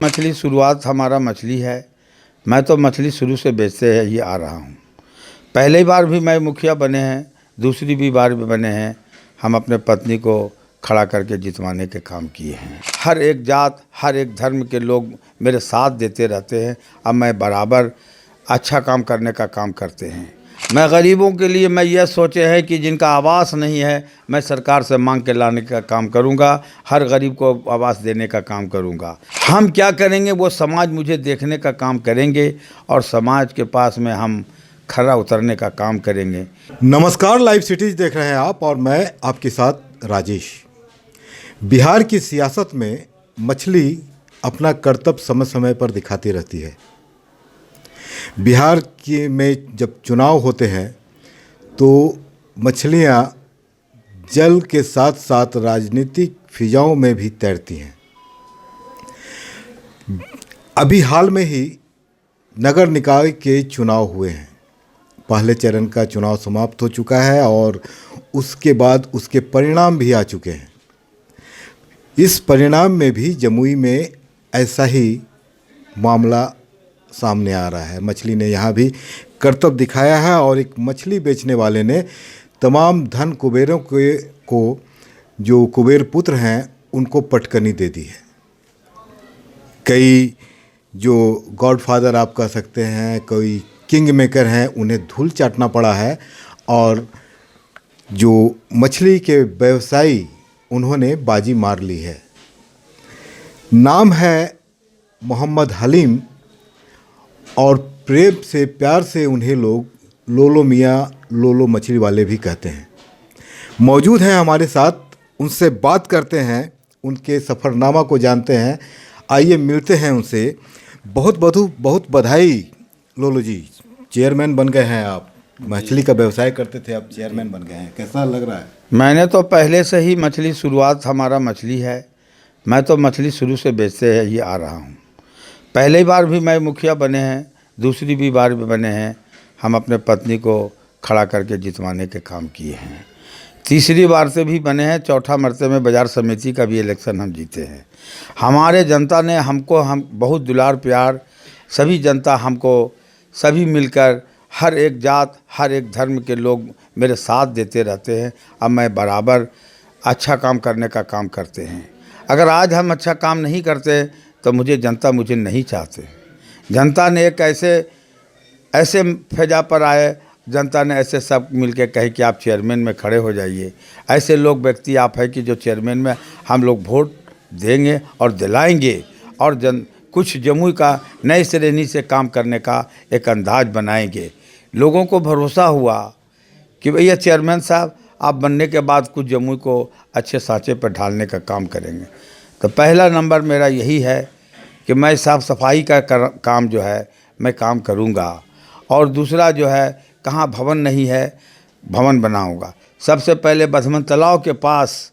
मछली शुरुआत हमारा मछली है। मैं तो मछली शुरू से बेचते ही आ रहा हूँ। पहली बार भी मैं मुखिया बने हैं, दूसरी भी बार भी बने हैं। हम अपने पत्नी को खड़ा करके जितवाने के काम किए हैं। हर एक जात, हर एक धर्म के लोग मेरे साथ देते रहते हैं। अब मैं बराबर अच्छा काम करने का काम करते हैं। मैं गरीबों के लिए मैं यह सोचे है कि जिनका आवास नहीं है, मैं सरकार से मांग के लाने का काम करूंगा। हर गरीब को आवास देने का काम करूंगा। हम क्या करेंगे वो समाज मुझे देखने का काम करेंगे और समाज के पास में हम खरा उतरने का काम करेंगे। नमस्कार, लाइव सिटीज देख रहे हैं आप और मैं आपके साथ राजेश। बिहार की सियासत में मछली अपना कर्तव्य समय समय पर दिखाती रहती है। बिहार की में जब चुनाव होते हैं तो मछलियां जल के साथ साथ राजनीतिक फिजाओं में भी तैरती हैं। अभी हाल में ही नगर निकाय के चुनाव हुए हैं। पहले चरण का चुनाव समाप्त हो चुका है और उसके बाद उसके परिणाम भी आ चुके हैं। इस परिणाम में भी जमुई में ऐसा ही मामला सामने आ रहा है। मछली ने यहाँ भी कर्तव्य दिखाया है और एक मछली बेचने वाले ने तमाम धन कुबेरों को जो कुबेर पुत्र हैं उनको पटकनी दे दी है। कई जो गॉडफादर आप कह सकते हैं, कोई किंग मेकर हैं, उन्हें धूल चाटना पड़ा है। और जो मछली के व्यवसायी उन्होंने बाजी मार ली है। नाम है मोहम्मद हलीम और प्रेम से प्यार से उन्हें लोग लोलो मियाँ, लोलो मछली वाले भी कहते हैं। मौजूद हैं हमारे साथ, उनसे बात करते हैं, उनके सफ़रनामा को जानते हैं। आइए मिलते हैं उनसे। बहुत बधाई लोलो जी, चेयरमैन बन गए हैं आप। मछली का व्यवसाय करते थे, आप चेयरमैन बन गए हैं, कैसा लग रहा है? मैंने तो पहले से ही मछली शुरुआत हमारा मछली है। मैं तो मछली शुरू से बेचते ही आ रहा हूँ। पहली बार भी मैं मुखिया बने हैं, दूसरी भी बार भी बने हैं। हम अपने पत्नी को खड़ा करके जितवाने के काम किए हैं। तीसरी बार से भी बने हैं। चौथा मरते में बाज़ार समिति का भी इलेक्शन हम जीते हैं। हमारे जनता ने हम बहुत दुलार प्यार, सभी जनता हमको सभी मिलकर हर एक जात, हर एक धर्म के लोग मेरे साथ देते रहते हैं। अब मैं बराबर अच्छा काम करने का काम करते हैं। अगर आज हम अच्छा काम नहीं करते तो जनता मुझे नहीं चाहते। जनता ने एक ऐसे फैजा पर आए, जनता ने ऐसे सब मिलके कहे कि आप चेयरमैन में खड़े हो जाइए। ऐसे लोग व्यक्ति आप हैं कि जो चेयरमैन में हम लोग वोट देंगे और दिलाएंगे और कुछ जमुई का नए श्रेणी से काम करने का एक अंदाज बनाएंगे। लोगों को भरोसा हुआ कि भैया चेयरमैन साहब आप बनने के बाद कुछ जमुई को अच्छे सांचे पर ढालने का काम करेंगे। तो पहला नंबर मेरा यही है कि मैं साफ़ सफाई का काम जो है मैं काम करूँगा। और दूसरा जो है, कहाँ भवन नहीं है, भवन बनाऊँगा। सबसे पहले बधमन तालाब के पास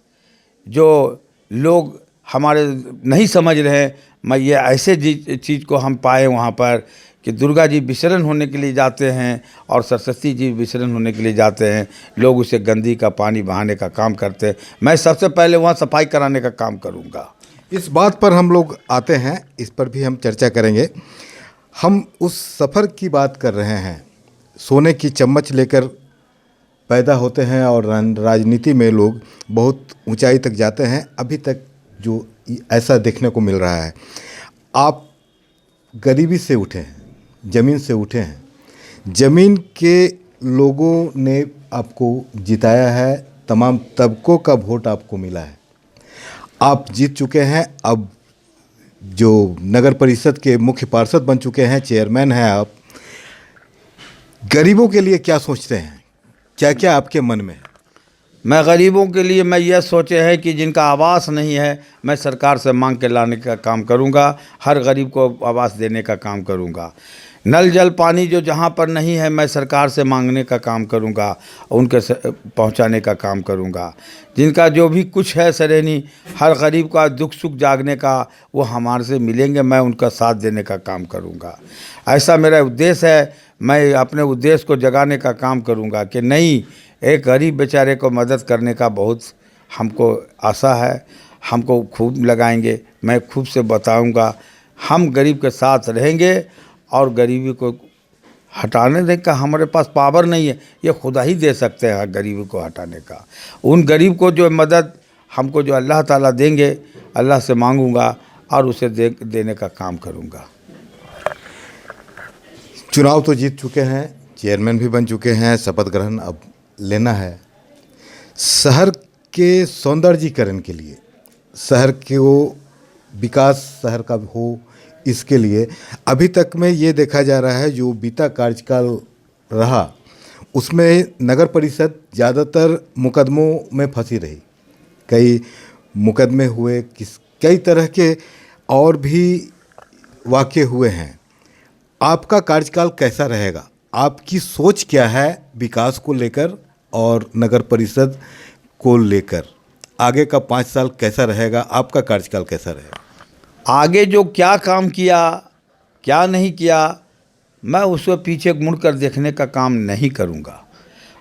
जो लोग हमारे नहीं समझ रहे हैं, मैं ये ऐसे चीज़ को हम पाए वहाँ पर कि दुर्गा जी विसर्जन होने के लिए जाते हैं और सरस्वती जी विसर्जन होने के लिए जाते हैं। लोग उसे गंदगी का पानी बहाने का काम करते हैं। मैं सबसे पहले वहाँ सफाई कराने का काम करूँगा। इस बात पर हम लोग आते हैं, इस पर भी हम चर्चा करेंगे। हम उस सफ़र की बात कर रहे हैं। सोने की चम्मच लेकर पैदा होते हैं और राजनीति में लोग बहुत ऊंचाई तक जाते हैं। अभी तक जो ऐसा देखने को मिल रहा है, आप गरीबी से उठे हैं, ज़मीन से उठे हैं। ज़मीन के लोगों ने आपको जिताया है, तमाम तबकों का वोट आपको मिला है, आप जीत चुके हैं। अब जो नगर परिषद के मुख्य पार्षद बन चुके हैं, चेयरमैन हैं आप। गरीबों के लिए क्या सोचते हैं, क्या क्या आपके मन में? मैं गरीबों के लिए मैं यह सोचे है कि जिनका आवास नहीं है, मैं सरकार से मांग के लाने का काम करूंगा। हर गरीब को आवास देने का काम करूंगा। नल जल पानी जो जहाँ पर नहीं है, मैं सरकार से मांगने का काम करूंगा, उनके पहुंचाने का काम करूंगा। जिनका जो भी कुछ है श्रेणी, हर गरीब का दुख सुख जागने का वो हमारे से मिलेंगे, मैं उनका साथ देने का काम करूंगा। ऐसा मेरा उद्देश्य है। मैं अपने उद्देश्य को जगाने का काम करूंगा कि नहीं, एक गरीब बेचारे को मदद करने का बहुत हमको आशा है। हमको खूब लगाएंगे, मैं खूब से बताऊंगा। हम गरीब के साथ रहेंगे और गरीबी को हटाने का हमारे पास पावर नहीं है, ये खुदा ही दे सकते हैं गरीबी को हटाने का। उन गरीब को जो मदद हमको जो अल्लाह ताला देंगे, अल्लाह से मांगूंगा और उसे देने का काम करूंगा। चुनाव तो जीत चुके हैं, चेयरमैन भी बन चुके हैं, शपथ ग्रहण अब लेना है। शहर के सौंदर्यीकरण के लिए, शहर के वो विकास शहर का हो, इसके लिए अभी तक में ये देखा जा रहा है जो बीता कार्यकाल रहा उसमें नगर परिषद ज़्यादातर मुकदमों में फंसी रही। कई मुकदमे हुए, कई तरह के और भी वाक़ये हुए हैं। आपका कार्यकाल कैसा रहेगा? आपकी सोच क्या है विकास को लेकर और नगर परिषद को लेकर? आगे का 5 साल कैसा रहेगा? आपका कार्यकाल कैसा रहेगा? आगे जो क्या काम किया, क्या नहीं किया, मैं उसको पीछे मुड़कर देखने का काम नहीं करूँगा।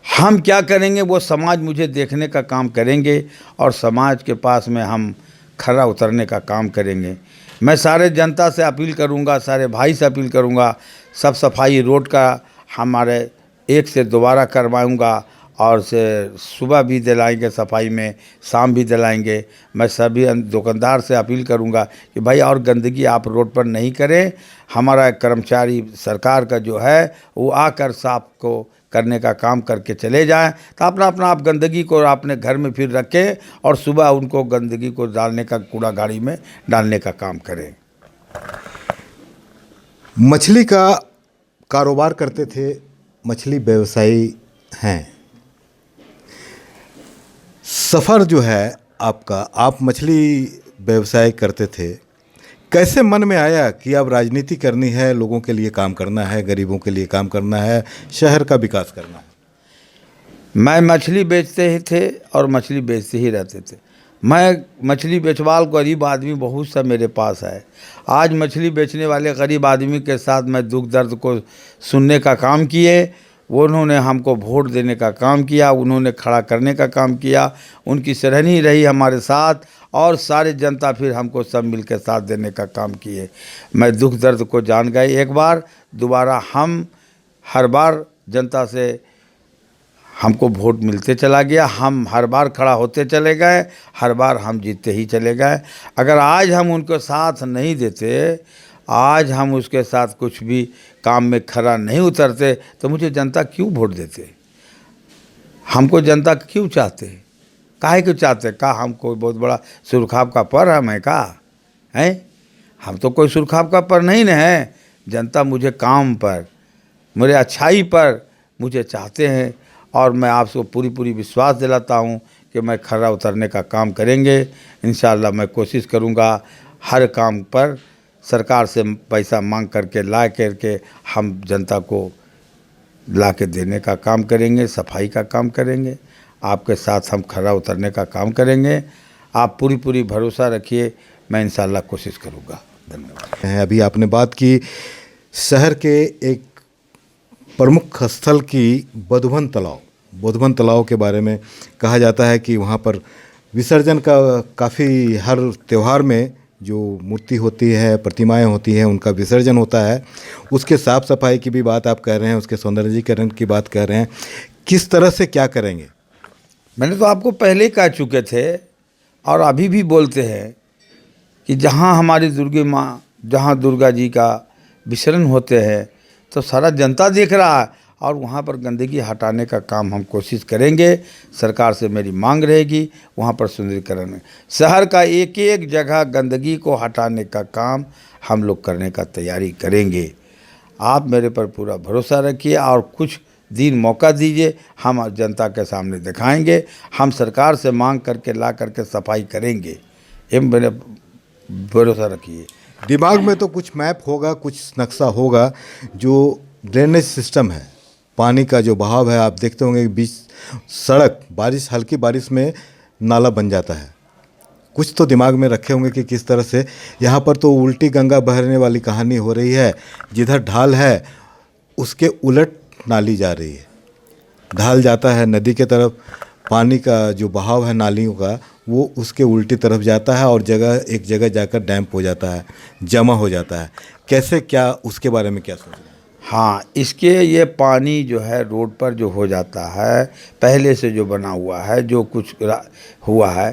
हम क्या करेंगे वो समाज मुझे देखने का काम करेंगे और समाज के पास में हम खरा उतरने का काम करेंगे। मैं सारे जनता से अपील करूँगा, सारे भाई से अपील करूँगा, सब सफाई रोड का हमारे 1 से दोबारा करवाऊँगा और से सुबह भी दिलाएंगे सफाई में, शाम भी दिलाएंगे। मैं सभी दुकानदार से अपील करूंगा कि भाई और गंदगी आप रोड पर नहीं करें। हमारा कर्मचारी सरकार का जो है वो आकर साफ को करने का काम करके चले जाएं, तो अपना आप गंदगी को अपने घर में फिर रखें और सुबह उनको गंदगी को डालने का, कूड़ा गाड़ी में डालने का काम करें। मछली का कारोबार करते थे, मछली व्यवसायी हैं। सफ़र जो है आपका, आप मछली व्यवसाय करते थे, कैसे मन में आया कि अब राजनीति करनी है, लोगों के लिए काम करना है, गरीबों के लिए काम करना है, शहर का विकास करना है? मैं मछली बेचते ही थे और मछली बेचते ही रहते थे। मैं मछली बेचवाल गरीब आदमी बहुत सा मेरे पास है। आज मछली बेचने वाले गरीब आदमी के साथ मैं दुख दर्द को सुनने का काम किए। उन्होंने हमको वोट देने का काम किया, उन्होंने खड़ा करने का काम किया, उनकी सराहनीय रही हमारे साथ और सारे जनता फिर हमको सब मिल के साथ देने का काम किए। मैं दुख दर्द को जान गए एक बार, दोबारा हम हर बार जनता से हमको वोट मिलते चला गया, हम हर बार खड़ा होते चले गए, हर बार हम जीतते ही चले गए। अगर आज हम उनको साथ नहीं देते, आज हम उसके साथ कुछ भी काम में खरा नहीं उतरते, तो मुझे जनता क्यों वोट देते? हमको जनता क्यों चाहते? काहे क्यों चाहते? का हम कोई बहुत बड़ा सुरखाब का पर हम है का हैं? हम तो कोई सुरखाब का पर नहीं न है। जनता मुझे काम पर, मेरे अच्छाई पर मुझे चाहते हैं और मैं आपको पूरी विश्वास दिलाता हूँ कि मैं खरा उतरने का काम करेंगे। इंशाअल्लाह मैं कोशिश करूँगा हर काम पर सरकार से पैसा मांग करके ला करके हम जनता को ला के देने का काम करेंगे, सफाई का काम करेंगे, आपके साथ हम खरा उतरने का काम करेंगे। आप पूरी भरोसा रखिए, मैं इंशाअल्लाह कोशिश करूँगा। धन्यवाद। अभी आपने बात की शहर के एक प्रमुख स्थल की बोधवन तालाब के बारे में। कहा जाता है कि वहाँ पर विसर्जन का काफ़ी हर त्यौहार में जो मूर्ति होती है, प्रतिमाएं होती हैं, उनका विसर्जन होता है। उसके साफ़ सफाई की भी बात आप कह रहे हैं, उसके सौंदर्यीकरण की बात कर रहे हैं। किस तरह से क्या करेंगे? मैंने तो आपको पहले ही कह चुके थे और अभी भी बोलते हैं कि जहाँ हमारी जहाँ दुर्गा जी का विसर्जन होते हैं तो सारा जनता देख रहा है और वहाँ पर गंदगी हटाने का काम हम कोशिश करेंगे। सरकार से मेरी मांग रहेगी वहाँ पर सुंदरीकरण, शहर का एक जगह गंदगी को हटाने का काम हम लोग करने का तैयारी करेंगे। आप मेरे पर पूरा भरोसा रखिए और कुछ दिन मौका दीजिए, हम जनता के सामने दिखाएंगे। हम सरकार से मांग करके ला करके सफाई करेंगे, ये मेरे भरोसा रखिए। दिमाग में तो कुछ मैप होगा, कुछ नक्शा होगा। जो ड्रेनेज सिस्टम है, पानी का जो बहाव है, आप देखते होंगे बीच सड़क हल्की बारिश में नाला बन जाता है। कुछ तो दिमाग में रखे होंगे कि किस तरह से। यहाँ पर तो उल्टी गंगा बहने वाली कहानी हो रही है। जिधर ढाल है उसके उलट नाली जा रही है, ढाल जाता है नदी के तरफ, पानी का जो बहाव है नालियों का वो उसके उल्टी तरफ जाता है और एक जगह जाकर डैम्प हो जाता है, जमा हो जाता है। कैसे, क्या उसके बारे में क्या सोच रहे हैं? हाँ, इसके ये पानी जो है रोड पर जो हो जाता है, पहले से जो बना हुआ है, जो कुछ हुआ है,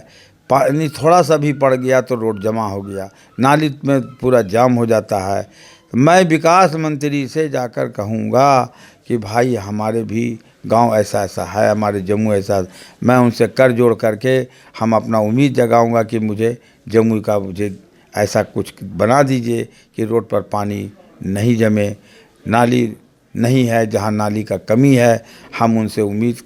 पानी थोड़ा सा भी पड़ गया तो रोड जमा हो गया, नाली में पूरा जाम हो जाता है। मैं विकास मंत्री से जाकर कहूँगा कि भाई हमारे भी गांव ऐसा ऐसा है, हमारे जम्मू ऐसा, मैं उनसे कर जोड़ करके हम अपना उम्मीद जगाऊंगा कि मुझे जम्मू का मुझे ऐसा कुछ बना दीजिए कि रोड पर पानी नहीं जमे, नाली नहीं है, जहां नाली का कमी है हम उनसे उम्मीद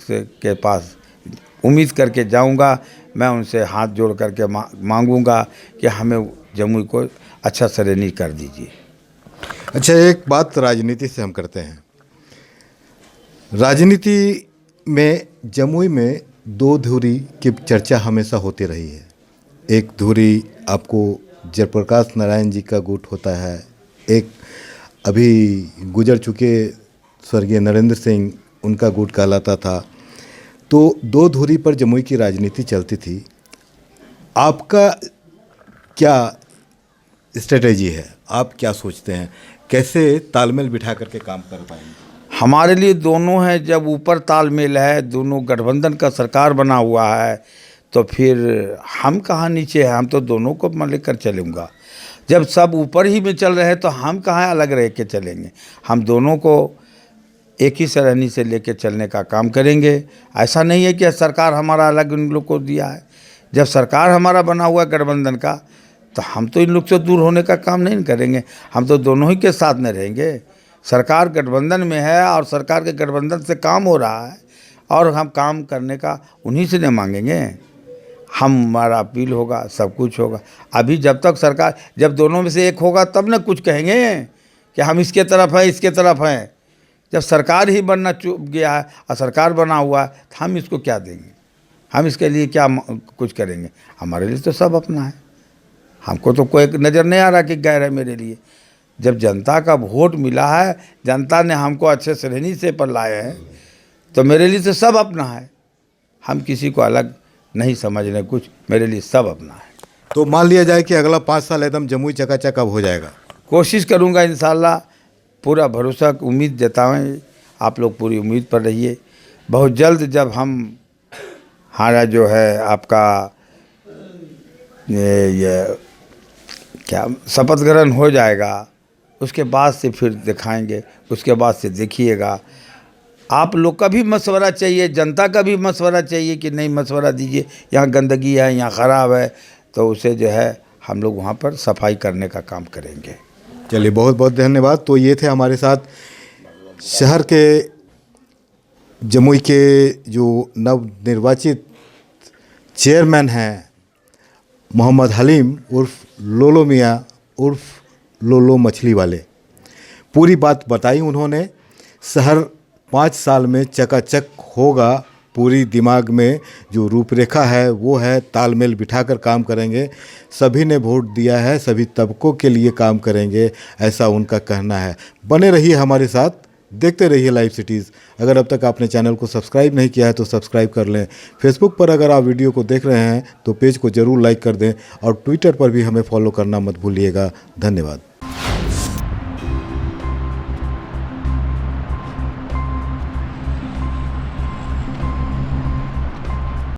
करके जाऊंगा। मैं उनसे हाथ जोड़ करके मांगूंगा कि हमें जमुई को अच्छा श्रेणी कर दीजिए। अच्छा, एक बात राजनीति से हम करते हैं। राजनीति में जमुई में दो धुरी की चर्चा हमेशा होती रही है। एक धुरी आपको जयप्रकाश नारायण जी का गुट होता है, एक अभी गुजर चुके स्वर्गीय नरेंद्र सिंह उनका गुट कहलाता था। तो दो धुरी पर जमुई की राजनीति चलती थी। आपका क्या स्ट्रेटेजी है, आप क्या सोचते हैं, कैसे तालमेल बिठा करके काम कर पाएंगे? हमारे लिए दोनों है, जब ऊपर तालमेल है, दोनों गठबंधन का सरकार बना हुआ है, तो फिर हम कहाँ नीचे हैं, हम तो दोनों को लेकर चलूँगा। जब सब ऊपर ही में चल रहे हैं तो हम कहाँ अलग रह के चलेंगे, हम दोनों को एक ही श्रेणी से लेके चलने का काम करेंगे। ऐसा नहीं है कि सरकार हमारा अलग इन लोग को दिया है। जब सरकार हमारा बना हुआ गठबंधन का, तो हम तो इन लोग से दूर होने का काम नहीं करेंगे, हम तो दोनों ही के साथ में रहेंगे। सरकार गठबंधन में है और सरकार के गठबंधन से काम हो रहा है और हम काम करने का उन्हीं से नहीं मांगेंगे। हमारा अपील होगा, सब कुछ होगा। अभी जब तक सरकार, जब दोनों में से एक होगा तब ना कुछ कहेंगे कि हम इसके तरफ हैं, इसके तरफ हैं। जब सरकार ही बनना चुप गया है और सरकार बना हुआ है तो हम इसको क्या देंगे, हम इसके लिए क्या कुछ करेंगे? हमारे लिए तो सब अपना है, हमको तो कोई नज़र नहीं आ रहा कि गैर है मेरे लिए। जब जनता का वोट मिला है, जनता ने हमको अच्छे श्रेणी से पर लाए हैं, तो मेरे लिए तो सब अपना है। हम किसी को अलग नहीं समझ रहे, कुछ मेरे लिए सब अपना है। तो मान लिया जाए कि अगला 5 साल एकदम जमुई चकाचक अब हो जाएगा। कोशिश करूंगा इंशाल्लाह, पूरा भरोसा उम्मीद जताएं, आप लोग पूरी उम्मीद पर रहिए। बहुत जल्द जब हमारा जो है आपका ये क्या शपथ ग्रहण हो जाएगा, उसके बाद से फिर दिखाएंगे, उसके बाद से देखिएगा। आप लोग का भी मशवरा चाहिए, जनता का भी मशवरा चाहिए कि नहीं मशवरा दीजिए, यहाँ गंदगी है, यहाँ ख़राब है, तो उसे जो है हम लोग वहाँ पर सफाई करने का काम करेंगे। चलिए, बहुत बहुत धन्यवाद। तो ये थे हमारे साथ शहर के जमुई के जो नवनिर्वाचित चेयरमैन हैं मोहम्मद हलीम उर्फ लोलो मियाँ उर्फ लोलो मछली वाले। पूरी बात बताई उन्होंने। शहर 5 साल में चकाचक होगा, पूरी दिमाग में जो रूपरेखा है वो है तालमेल बिठाकर काम करेंगे। सभी ने वोट दिया है, सभी तबकों के लिए काम करेंगे, ऐसा उनका कहना है। बने रहिए हमारे साथ, देखते रहिए लाइव सिटीज़। अगर अब तक आपने चैनल को सब्सक्राइब नहीं किया है तो सब्सक्राइब कर लें। फेसबुक पर अगर आप वीडियो को देख रहे हैं तो पेज को ज़रूर लाइक कर दें और ट्विटर पर भी हमें फॉलो करना मत भूलिएगा। धन्यवाद।